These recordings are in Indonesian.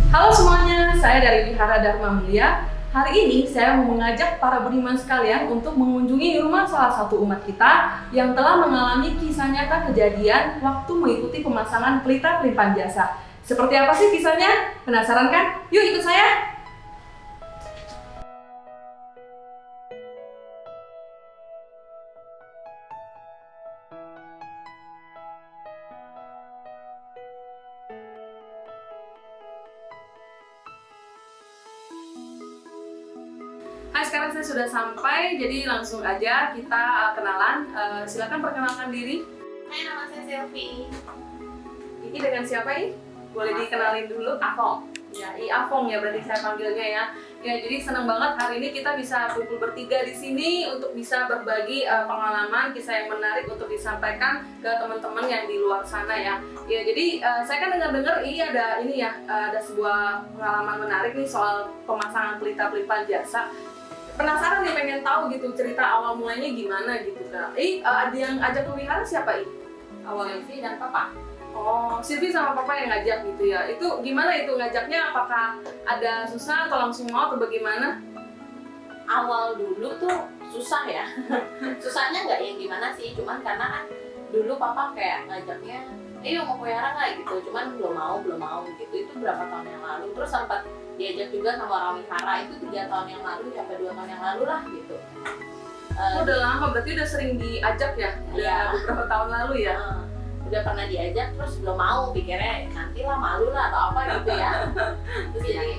Halo semuanya, saya dari Wihara Dharma Mulia. Hari ini saya mau mengajak para budiman sekalian untuk mengunjungi rumah salah satu umat kita yang telah mengalami kisah nyata kejadian waktu mengikuti pemasangan pelita pelimpahan jasa. Seperti apa sih kisahnya? Penasaran kan? Yuk ikut saya! Hai, sekarang saya sudah sampai, jadi langsung aja kita kenalan. Silakan perkenalkan diri. Hai, nama saya Selvi. Ini dengan siapa ini? Boleh dikenalin dulu? Afong. Ya, Afong ya berarti saya panggilnya ya. Ya, jadi senang banget hari ini kita bisa kumpul bertiga di sini untuk bisa berbagi pengalaman, kisah yang menarik untuk disampaikan ke teman-teman yang di luar sana ya. Ya, jadi saya kan dengar-dengar ada sebuah pengalaman menarik nih soal pemasangan pelita pelimpahan jasa. Penasaran nih, pengen tahu gitu cerita awal mulanya gimana gitu Kak. Ada yang ajak ke wihara siapa ini? Awalnya Selvi dan Papa. Oh, Silvi sama Papa yang ngajak gitu ya. Itu gimana itu ngajaknya? Apakah ada susah atau langsung mau atau bagaimana? Awal dulu tuh susah ya. Susahnya nggak yang gimana sih, cuman karena kan dulu Papa kayak ngajaknya, mau ke wihara nggak gitu, cuman belum mau gitu. Itu berapa tahun yang lalu. Terus sempat diajak juga sama orang wihara itu 3 tahun yang lalu, sampai 2 tahun yang lalu lah gitu. Udah lama, berarti udah sering diajak ya? Udah Iya. beberapa tahun lalu ya? Udah pernah diajak terus belum mau, pikirnya nanti lah, malu lah atau apa gitu ya. Terus jadi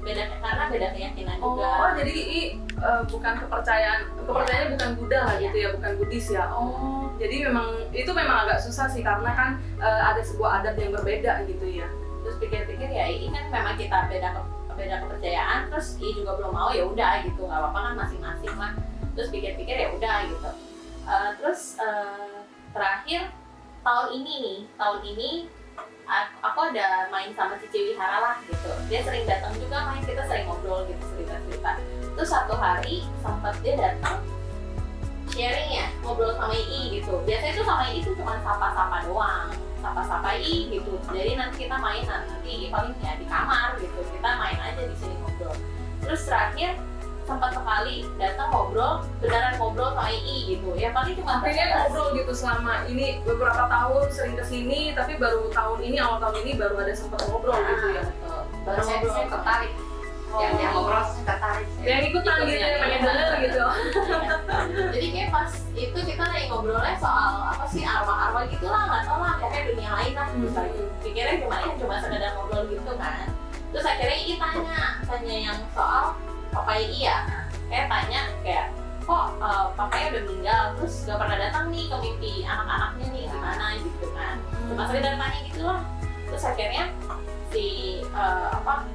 beda, karena beda keyakinan juga. Oh, jadi bukan kepercayaannya bukan Buddha lah gitu ya, bukan Buddhis ya. Oh, jadi memang agak susah sih karena kan ada sebuah adat yang berbeda gitu ya. Terus pikir-pikir ya ini kan memang kita beda kepercayaan, terus juga belum mau, ya udah gitu, nggak apa-apa kan masing-masing lah. Terus pikir-pikir ya udah gitu. Terakhir tahun ini aku ada main sama Cici Wihara lah gitu. Dia sering datang juga main, kita sering ngobrol gitu, cerita-cerita. Terus satu hari sempat dia datang sharing ya, ngobrol sama Ii gitu. Biasanya itu sama Ii itu cuma sapa-sapa doang, sapa-sapa Ii gitu. Jadi nanti kita main, nanti paling ya di kamar gitu, kita main aja di sini ngobrol. Terus terakhir sempat sekali datang beneran ngobrol sama Ii gitu. Ya paling cuma Akhirnya ngobrol gitu selama ini beberapa tahun sering kesini, tapi baru awal tahun ini baru ada sempat ngobrol gitu ya. Betul. Baru ngobrol tertarik. Yang ngobrol tertarik. Yang ikutan gitu ya, pengen denger gitu. Jadi kayak pas itu kita lagi ngobrolnya soal apa sih, arwah-arwah gitu lah, nggak tau lah, pokoknya dunia lain lah gitu. Pikirnya cuma sekedar ngobrol gitu kan. Terus akhirnya Ii tanya yang soal Papanya Iya. Kayak tanya kayak, kok papanya udah meninggal, terus gak pernah datang nih ke mimpi anak-anaknya nih, gimana gitu kan. Cuma sekedar tanya gitu lah. Terus akhirnya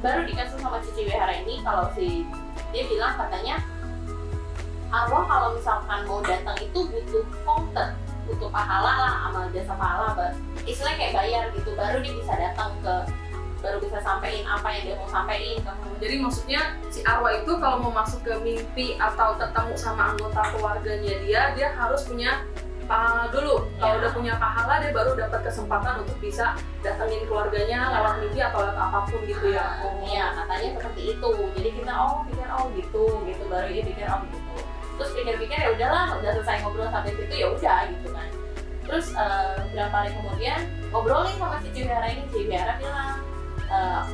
baru dikasih sama Cici Wihara ini kalau dia bilang katanya Allah kalau misalkan mau datang itu butuh konten, butuh pahala lah, amal jasa pahala, istilahnya kayak bayar gitu, baru dia bisa datang baru bisa sampein apa yang dia mau sampein. Jadi maksudnya si arwah itu kalau mau masuk ke mimpi atau ketemu sama anggota keluarganya dia harus punya pahala dulu. Kalau udah punya pahala, dia baru dapat kesempatan untuk bisa datengin keluarganya lewat mimpi atau lewat apapun gitu ya. Iya, katanya seperti itu. Jadi kita pikir gitu, baru dia pikir gitu. Terus pikir-pikir ya udahlah, udah selesai ngobrol sampai situ ya udah gitu kan. Terus berapa hari kemudian ngobrolin sama Cici Wihara ini, Cici Wihara bilang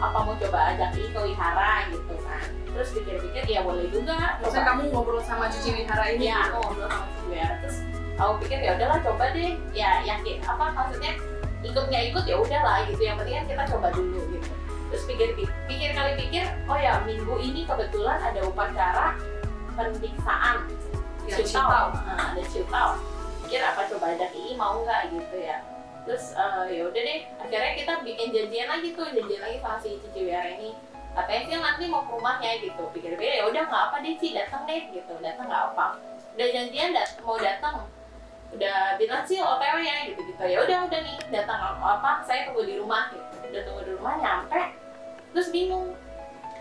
apa mau coba ajak Ii ke wihara gitu kan. Terus pikir-pikir ya boleh juga. Maksudnya kamu ngobrol sama Cici Wihara ini? Iya, aku ngobrol sama Cici Wihara. Terus aku pikir ya udahlah, coba deh. Ya yakin maksudnya ikut nggak ikut ya udahlah gitu. Yang penting kan kita coba dulu gitu. Terus pikir, oh ya minggu ini kebetulan ada upacara pendiksaan. Ciutau. Ada ciutau. Pikir apa coba ajak Ii mau nggak gitu ya. Terus ya udah deh, akhirnya kita bikin janjian lagi sama si Cici Wihara ini. Katanya sih nanti mau ke rumahnya gitu. Pikir-pikir ya udah nggak apa deh sih, datang deh gitu. Datang nggak apa. Udah janjian mau datang. Udah bilang sih OTW ya gitu. Ya udah nih datang saya tunggu di rumah gitu. Udah tunggu di rumah, nyampe terus bingung.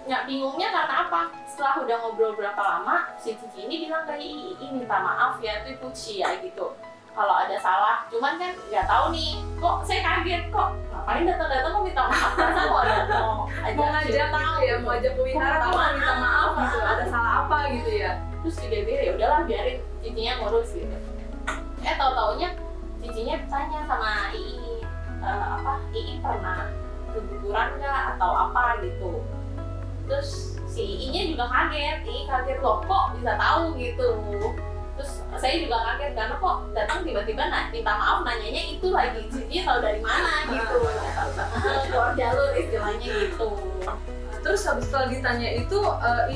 Nggak bingungnya karena apa? Setelah udah ngobrol berapa lama, si Cici ini bilang ke Ii minta maaf ya, itu Puci ya gitu. kalau ada salah. Cuman kan nggak tahu nih, kok saya kaget kok ngapain datang-datang kok minta maaf, masa mau mau ngajak gitu ya, mau ajak ke wihara kok mau minta maaf gitu, ada salah apa gitu ya. Terus dia ya udahlah biarin cicinya ngurus gitu. Tahu-taunya cicinya tanya sama Ii, Ii pernah keguguran nggak atau apa gitu. Terus si Ii-nya juga kaget, Ii kaget loh kok bisa tahu gitu. Terus saya juga kaget karena kok datang tiba-tiba minta maaf, nanyanya itu lagi, cicinya tahu dari mana gitu. Keluar jalur istilahnya gitu. Terus setelah ditanya itu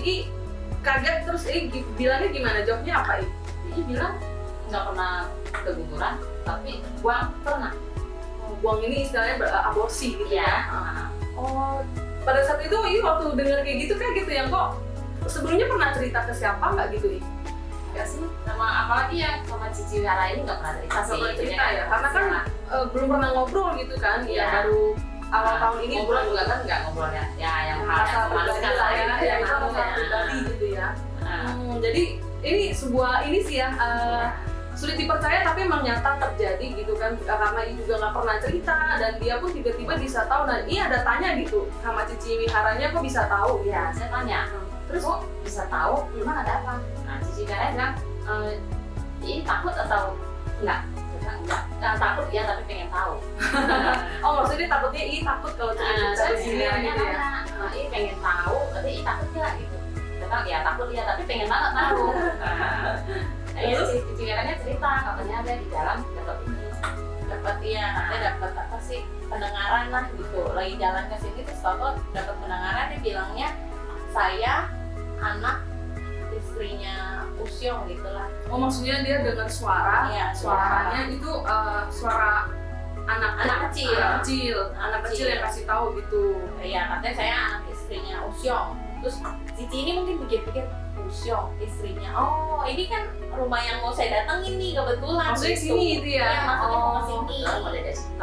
Ii kaget, terus Ii bilangnya gimana, jawabnya apa Ii? Ii bilang nggak pernah keguguran, tapi buang pernah. Buang ini istilahnya aborsi gitu ya. Oh, pada saat itu Ii waktu dengar kayak gitu kan gitu yang kok sebelumnya pernah cerita ke siapa nggak gitu Ii? enggak sih, sama apalagi ya sama cici wihara ini nggak pernah cerita sih. Nggak cerita ya, karena kan belum pernah ngobrol gitu kan, ya baru awal tahun ini ngobrol juga kan nggak ngobrol ya yang hal yang pribadi lah ya, yang pribadi gitu ya. Jadi ini sebuah ini sih ya. Sulit dipercaya tapi emang nyata terjadi gitu kan, karena Ii juga nggak pernah cerita dan dia pun tiba-tiba bisa tahu. Dan Ii ada tanya gitu sama cici wiharanya, kok bisa tahu? Ya saya tanya, terus kok bisa tahu, memang ada apa? Nah cici wiharanya bilang, Ii takut atau enggak? Enggak takut ya, tapi pengen tahu. Oh maksudnya takutnya Ii takut kalau cerita saya di sini gitu ya? Ii pengen tahu, tapi Ii takut nggak gitu? Datang ya takut ya, tapi pengen banget tahu. Ya cici wiharanya cerita, katanya ada di dalam dapat apa sih, pendengaran lah gitu. Lagi jalan ke sini terus tahu dapat pendengaran, dia bilangnya saya anak istrinya Usyong gitulah. Oh maksudnya dia dengar suara, suaranya itu suara anak kecil yang kasih tahu gitu. Iya, katanya saya anak istrinya Usyong. Terus cici ini mungkin pikir-pikir, Usyong istrinya, oh ini kan rumah yang mau saya datengin nih kebetulan. Maksudnya gitu. sini gitu ya? Iya, maksudnya mau kesini.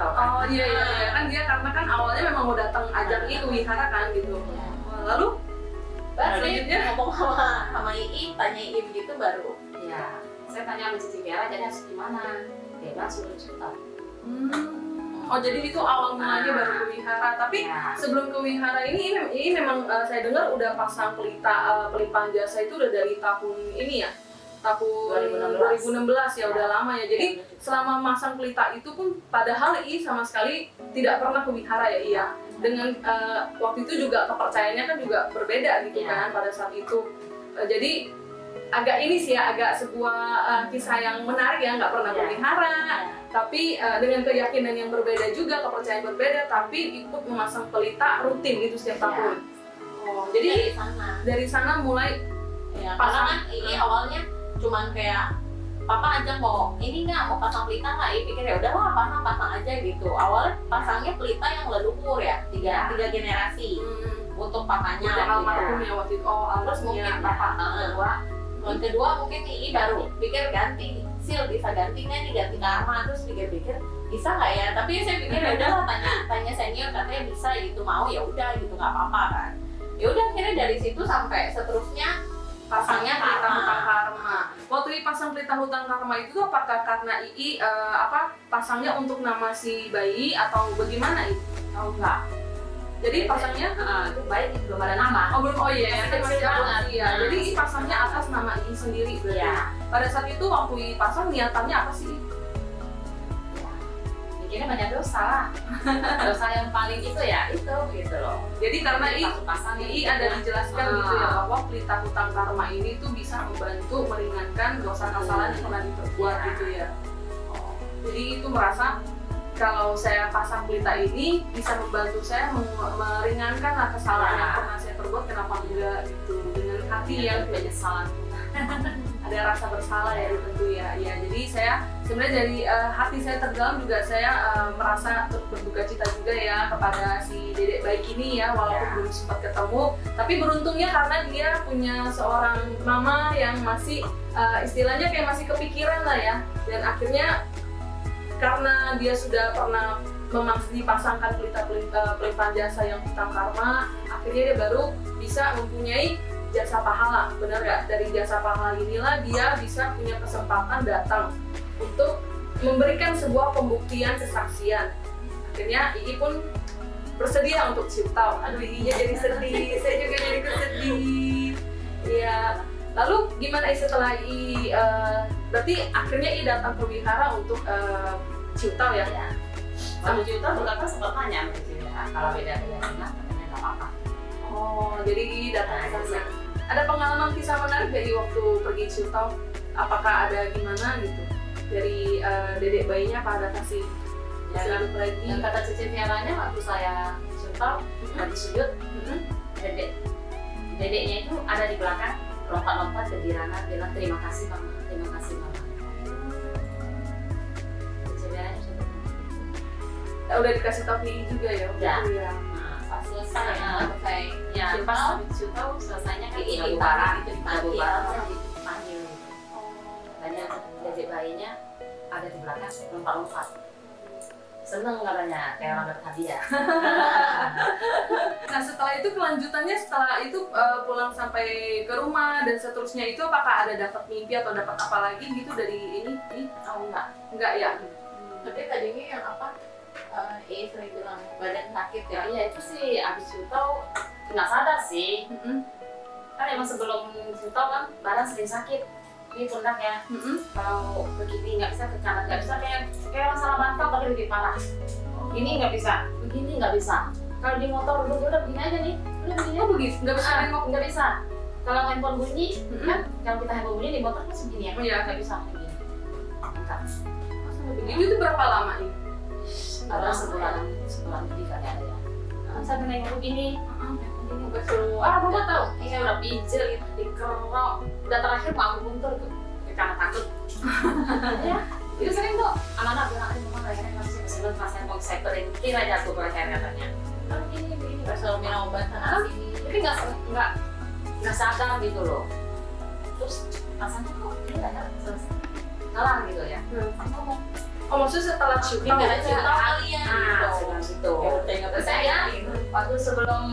Oh iya kan dia karena kan awalnya memang mau datang ajak itu wihara kan gitu. Lalu baru dia ngomong sama Ii, tanya Ii begitu baru. Iya, saya tanya sama cici wiara jadi harus gimana? Dia bilang suruh cerita. Oh jadi itu awal mulanya baru ke wihara, tapi sebelum ke wihara ini memang saya dengar udah pasang pelimpahan jasa itu udah dari tahun ini ya, tahun 2016 ya, udah lama ya. Jadi selama masang pelita itu pun padahal sama sekali tidak pernah ke wihara ya Iya. Dengan waktu itu juga kepercayaannya kan juga berbeda gitu kan pada saat itu. Jadi agak ini sih ya, agak sebuah kisah yang menarik ya, nggak pernah ke wihara, tapi dengan keyakinan yang berbeda juga, kepercayaan berbeda, tapi ikut memasang pelita rutin gitu setiap tahun. Oh, jadi dari sana mulai pasang. Karena kan ini awalnya cuman kayak papa aja mau ini nggak, mau pasang pelita nggak, pikir ya udahlah pasang aja gitu. Awalnya pasangnya pelita yang leluhur ya, tiga generasi untuk papanya. Almarhum ya waktu itu. Oh, terus mungkin papa tahun kedua mungkin Ii baru pikir ganti seal, bisa gantinya nih, ganti karma. Terus pikir-pikir bisa nggak ya, tapi saya pikir ya udahlah tanya senior, katanya bisa gitu, mau ya udah gitu, nggak apa-apa kan. Ya udah akhirnya dari situ sampai seterusnya pasangnya pelita hutang karma. Waktu Ii pasang pelita hutang karma itu apakah karena Ii pasangnya untuk nama si bayi atau bagaimana Ii? Oh enggak. Jadi pasangnya itu bayi belum ada nama. Oh belum, oh iya ya, masih banget. Iya. Jadi Ii pasangnya atas nama Ii sendiri berarti. Iya. Pada saat itu waktu Ii pasang niatannya apa sih? Mikirnya banyak dosa lah. Dosa yang paling itu ya itu gitu loh. Jadi karena Ii ada dijelaskan gitu ya, bahwa pelita hutang karma ini tuh bisa membantu meringankan dosa kesalahan yang pernah diperbuat gitu ya. Jadi itu merasa kalau saya pasang pelita ini bisa membantu saya meringankan lah kesalahan yang pernah saya perbuat, kenapa enggak gitu, dengan hati yang penyesalan. Ada rasa bersalah ya tentu ya. Ya jadi saya sebenarnya dari hati saya terdalam juga saya merasa berduka cita juga ya kepada si dedek baik ini ya, walaupun belum sempat ketemu, tapi beruntungnya karena dia punya seorang mama yang masih istilahnya kayak masih kepikiran lah ya, dan akhirnya karena dia sudah pernah dipasangkan pelimpahan jasa yang hutang karma, akhirnya dia baru bisa mempunyai jasa pahala. Benar nggak? Dari jasa pahala inilah dia bisa punya kesempatan datang untuk memberikan sebuah pembuktian kesaksian. Akhirnya Ii pun bersedia untuk ciutau. Aduh, Ii-nya jadi sedih, saya juga jadi kesedih. Iya. Lalu gimana setelah Ii, berarti akhirnya Ii datang ke wihara untuk ciutau ya? Ya. Waktu ciutau juga kan sempat tanya sama cici ya, kalau beda-beda katanya nggak apa-apa. Oh, jadi Ii datang ke sana. Ada pengalaman kisah menarik nggak Ii waktu pergi ciutau? Apakah ada gimana gitu? Dari dedek bayinya apa ada kasih Ya, sudut lagi? yang kata cici Fiaranya waktu saya ciutau lagi sujud, dedeknya itu ada di belakang lompat-lompat ke Dirana bilang terima kasih mama, terima kasih mama. Cici Fiaranya sudah. Udah dikasih tau Ii juga ya? Ya. Iya. Nah, Pas selesai, selesai. ya pas Ciutau, habis ciutau selesainya kan Ii Jago dipanggil, Barat, gitu, Jago dipanggil. Barat dipanggil gitu. Katanya dedek bayinya ada di belakang lompat-lompat. Seneng katanya, kayak orang dapat hadiah. Nah setelah itu kelanjutannya setelah itu pulang sampai ke rumah dan seterusnya itu apakah ada dapat mimpi atau dapat apa lagi gitu dari ini? Oh enggak. Enggak ya? Tapi tadinya yang apa? Sering bilang badan sakit ya. Iya itu sih abis ciutau nggak sadar sih. Mm-mm. Kan emang sebelum ciutau kan badan sering sakit. Ini pundak ya. Mm-mm. Kalau begini nggak bisa ke kanan, nggak bisa kayak orang salah bantal tapi lebih parah. Ini nggak bisa, begini nggak bisa. Kalau di motor duduk udah begini aja nih, udah begini aja Begitu, nggak bisa nengok. nggak bisa. Kalau handphone bunyi, Mm-mm. kan kalau kita handphone bunyi di motor kan segini ya, Oh, iya. nggak bisa begini. Enggak. Begini itu berapa lama ini? Ada sebulan lebih kali ada ya. Sampai nengok begini, Nggak suruh. bapak tahu, saya udah pijel, dikerok, udah terakhir mau aku buntur tuh, karena takut. Ya, itu sering tuh anak-anak bilang, aduh mama lehernya masih sebelum pasien mau saya berhenti aja tuh leher katanya. Kan begini Nggak selalu minum obat sana sini. tapi nggak sadar gitu loh. Terus rasanya kok ini leher salah gitu ya. Ngomong, Oh maksudnya setelah ciutau? Nggak ada ciutau kalian. sekarang gitu. Terus saya waktu sebelum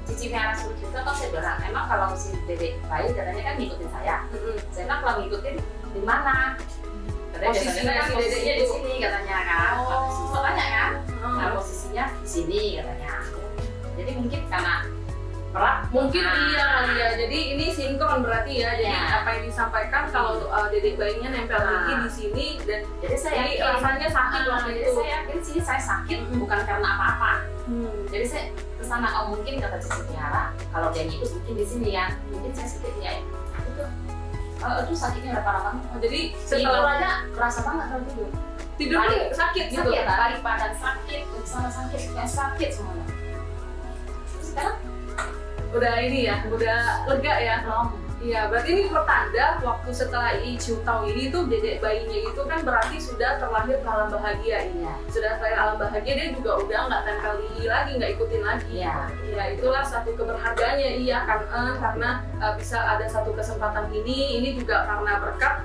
Cici Fiara suruh juga kan saya bilang, emang kalau si dedek bayi katanya kan ngikutin saya. Mm-mm. Saya bilang kalau ngikutin di mana? Katanya Posisinya biasanya kan si posisinya dedeknya di itu. sini katanya kan. Oh. Saya tanya kan, nah Oh. posisinya di sini katanya. Jadi mungkin karena berat. Mungkin nah, iya kali ya, jadi ini sinkron berarti ya. Jadi Iya. apa yang disampaikan kalau dedek bayinya nempel lagi di sini dan Jadi saya jadi yakin, rasanya sakit waktu jadi itu. saya yakin sih saya sakit Mm-mm. bukan karena apa-apa. Hmm. Jadi saya kesana, oh mungkin kata Cici Tiara, kalau dia ngikut mungkin di sini ya, mungkin saya sakit ya itu sakitnya udah parah banget. Oh, jadi Tidur setelah aja kerasa banget kalau tidur. tidur pun sakit gitu Sakit, kan? balik badan sakit, sana sakit, kayak sakit semuanya. Terus sekarang Udah ini ya, udah lega ya. belum. Iya, berarti ini pertanda waktu setelah Ii ciutau ini tuh dedek bayinya itu kan berarti sudah terlahir ke alam bahagia ini. Iya. Sudah terlahir alam bahagia, dia juga udah nggak tempel di Ii lagi, nggak ikutin lagi. Iya. Ya itulah satu keberhargaannya Iya kan, karena bisa ada satu kesempatan ini juga karena berkat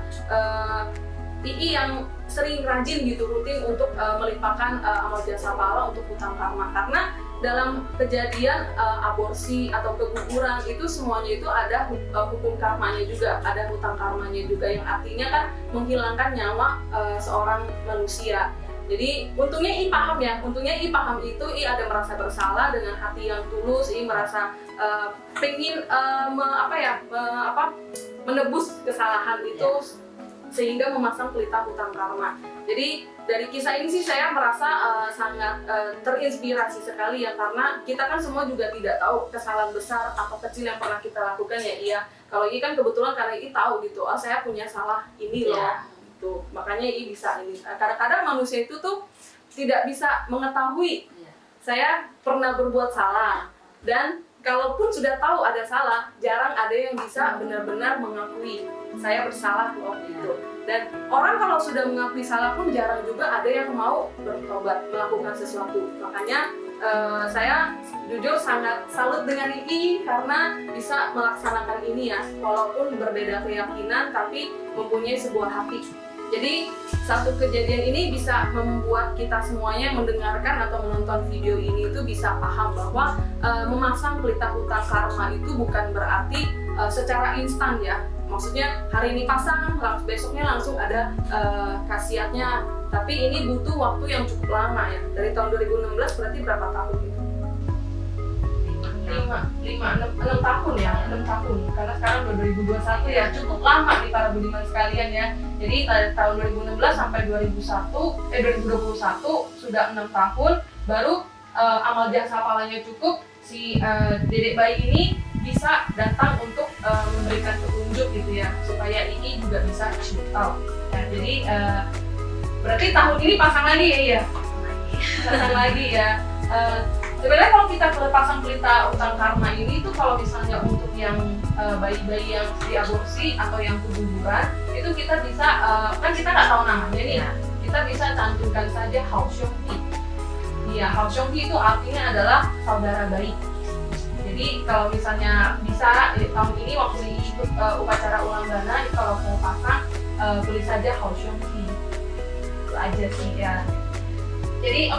Ii yang sering rajin gitu rutin untuk melimpahkan amal jasa pahala untuk hutang karma. Karena dalam kejadian aborsi atau keguguran itu semuanya itu ada hukum karmanya juga, ada hutang karmanya juga yang artinya kan menghilangkan nyawa seorang manusia. Jadi untungnya I paham ya, untungnya I paham itu I ada merasa bersalah dengan hati yang tulus, I merasa pengen menebus kesalahan itu sehingga memasang pelita hutang karma. Jadi dari kisah ini sih saya merasa sangat terinspirasi sekali ya, karena kita kan semua juga tidak tahu kesalahan besar atau kecil yang pernah kita lakukan ya Iya. Kalau I kan kebetulan karena I tahu gitu, oh saya punya salah ini loh. Iya. Tuh, makanya I bisa ini. Kadang-kadang manusia itu tuh tidak bisa mengetahui Iya. saya pernah berbuat salah, dan kalaupun sudah tahu ada salah, jarang ada yang bisa benar-benar mengakui saya bersalah loh gitu. Dan orang kalau sudah mengakui salah pun jarang juga ada yang mau bertobat melakukan sesuatu. Makanya saya jujur sangat salut dengan Ii karena bisa melaksanakan ini ya, walaupun berbeda keyakinan tapi mempunyai sebuah hati. Jadi satu kejadian ini bisa membuat kita semuanya yang mendengarkan atau menonton video ini itu bisa paham bahwa memasang pelita hutang karma itu bukan berarti secara instan ya. maksudnya hari ini pasang, besoknya langsung ada khasiatnya. Tapi ini butuh waktu yang cukup lama ya. Dari tahun 2016 berarti berapa tahun gitu? 6 tahun ya, 6 tahun. Karena sekarang udah 2021 ya, cukup lama nih para budiman sekalian ya. Jadi dari tahun 2016 sampai 2021 sudah 6 tahun, baru amal jasa palanya cukup, si dedek bayi ini bisa datang untuk memberikan petunjuk gitu ya, supaya ini juga bisa total. Nah, jadi berarti tahun ini pasang lagi ya, iya? Pasang lagi ya. Sebenarnya kalau kita pasang pelita utang karma ini itu kalau misalnya untuk yang bayi-bayi yang diaborsi atau yang keguguran itu kita bisa kan kita nggak tahu namanya nih, kita bisa cantumkan saja Haoxiongti. Iya, Haoxiongti itu artinya adalah saudara bayi. Jadi kalau misalnya bisa tahun ini waktu ikut upacara ulang dana, kalau mau pasang tulis saja Haoxiongti. Itu aja sih ya. Jadi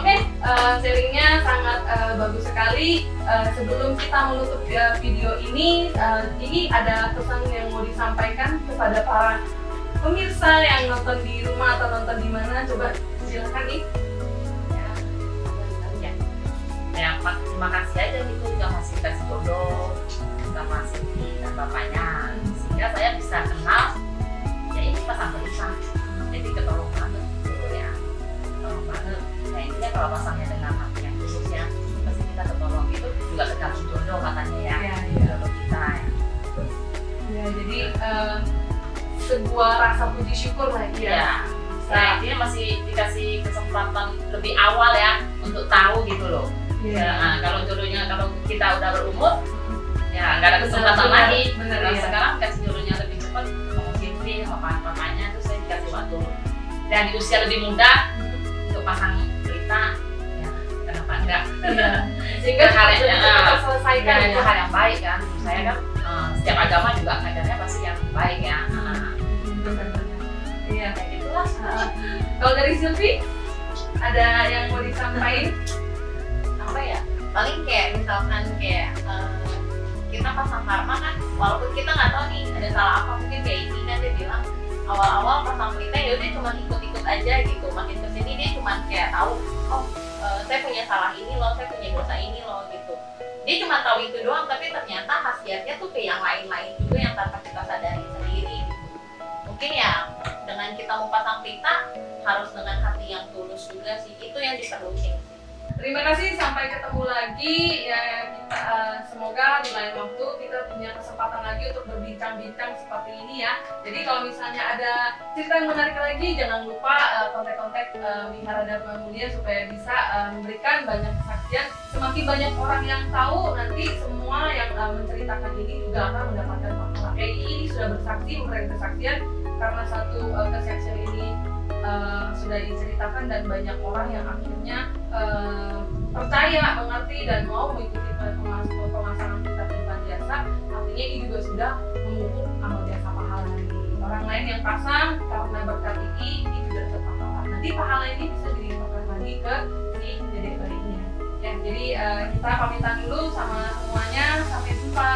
sharingnya sangat bagus sekali. Sebelum kita menutup video ini ada pesan yang mau disampaikan kepada para pemirsa yang nonton di rumah atau nonton di mana, coba silakan nih. Ya, terima kasih aja gitu udah masih kasih jodoh, udah masih dan bapaknya, sehingga saya bisa kenal ya ini pasang pelita. Jadi ketolong banget gitu ya, ketolong banget. Nah intinya kalau pasangnya dengan hati yang khusus ya, pasti kita ketolong. Itu juga tergantung jodoh katanya ya, jodoh kita ya. Ya, jadi sebuah rasa puji syukur lah ya. Nah intinya masih dikasih kesempatan lebih awal ya untuk tahu gitu loh. Ya, nah, kalau jodohnya kalau kita udah berumur ya nggak ada kesempatan lagi. Nah, sekarang kasih jodohnya lebih cepat, mau Fitri sama papanya itu saya dikasih waktu dan di usia lebih muda untuk pasang pelita, ya kenapa enggak? Sehingga hal yang terselesaikan itu hal yang baik kan. Saya kan setiap agama juga ngajarnya pasti yang baik ya. Iya, Kayak gitulah. Kalau dari Silvi ada yang mau disampaikan? Apa ya, paling kayak misalkan kayak kita pasang karma kan, walaupun kita nggak tahu nih ada salah apa, mungkin kayak ini kan dia bilang awal-awal pasang pelita ya dia cuma ikut-ikut aja gitu, makin kesini dia cuma kayak tahu saya punya salah ini loh, saya punya dosa ini loh gitu, dia cuma tahu itu doang, tapi ternyata khasiatnya tuh ke yang lain-lain juga yang tanpa kita sadari sendiri gitu. Mungkin ya dengan kita mau pasang pelita harus dengan hati yang tulus juga sih, itu yang diperlukan sih. Terima kasih, sampai ketemu lagi ya. Kita semoga di lain waktu kita punya kesempatan lagi untuk berbincang-bincang seperti ini ya. Jadi kalau misalnya ada cerita yang menarik lagi, jangan lupa kontak-kontak Wihara Dharma Mulia supaya bisa memberikan banyak kesaksian. Semakin banyak orang yang tahu, nanti semua yang menceritakan ini juga akan mendapatkan pahala. Ini sudah bersaksi, memberikan kesaksian karena satu kesaksian ini sudah diceritakan dan banyak orang yang akhirnya percaya, mengerti dan mau mengikuti pemasangan pelita jasa. Artinya ini juga sudah memupuk amal jasa pahala ini. Orang lain yang pasang karena berkat ini juga dapat pahala. Nanti pahala ini bisa dilimpahkan lagi ke si dedek bayinya. Ya, jadi kita pamitan dulu sama semuanya. Sampai jumpa.